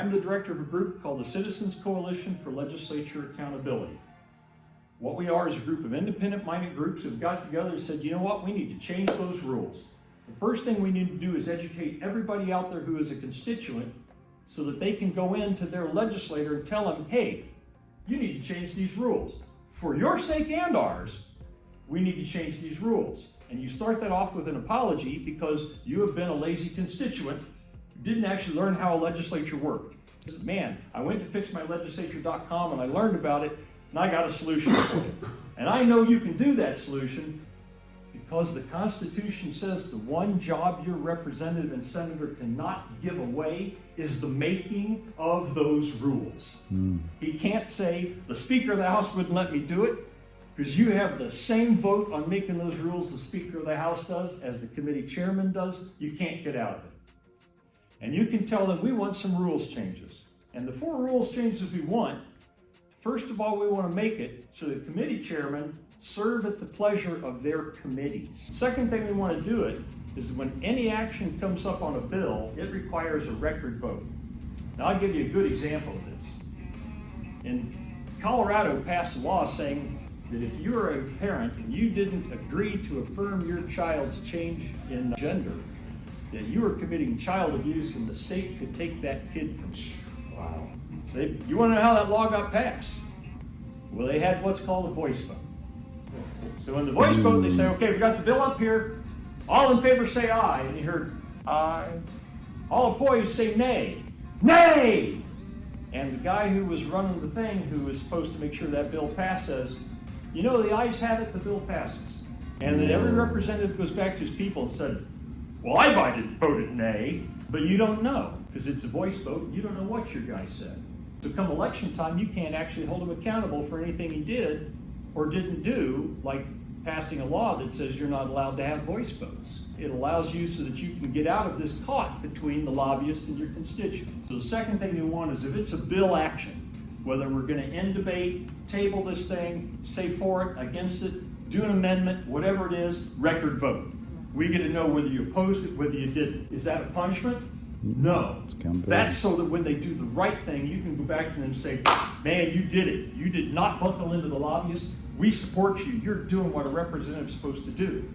I'm the director of a group called the Citizens Coalition for Legislature Accountability. What we are is a group of independent-minded groups who have got together and said, you know what, we need to change those rules. The first thing we need to do is educate everybody out there who is a constituent so that they can go into their legislator and tell them, hey, you need to change these rules. For your sake and ours, we need to change these rules. And you start that off with an apology because you have been a lazy constituent who didn't actually learn how a legislature worked. Man, I went to fixmylegislature.com and I learned about it and I got a solution for it. And I know you can do that solution because the Constitution says the one job your representative and senator cannot give away is the making of those rules. He can't say, the Speaker of the House wouldn't let me do it, because you have the same vote on making those rules the Speaker of the House does as the committee chairman does. You can't get out of it. And you can tell them we want some rules changes. And the 4 rules changes we want, first of all, we want to make it so that committee chairmen serve at the pleasure of their committees. Second thing we want to do it is when any action comes up on a bill, it requires a record vote. Now I'll give you a good example of this. In Colorado passed a law saying that if you're a parent and you didn't agree to affirm your child's change in gender, that you were committing child abuse and the state could take that kid from you. Wow. So you want to know how that law got passed? Well, they had what's called a voice vote. So in the voice vote, they say, okay, we got the bill up here. All in favor say aye. And you heard aye. All opposed say nay. Nay! And the guy who was running the thing, who was supposed to make sure that bill passed, says, you know, the ayes have it, the bill passes. And then every representative goes back to his people and said, well, I voted nay, but you don't know, because it's a voice vote. You don't know what your guy said. So come election time, you can't actually hold him accountable for anything he did or didn't do, like passing a law that says you're not allowed to have voice votes. It allows you so that you can get out of this caught between the lobbyist and your constituents. So the second thing we want is if it's a bill action, whether we're going to end debate, table this thing, say for it, against it, do an amendment, whatever it is, record vote. We get to know whether you opposed it, whether you didn't. Is that a punishment? No. That's so that when they do the right thing, you can go back to them and say, man, you did it. You did not buckle into the lobbyists. We support you. You're doing what a representative's supposed to do.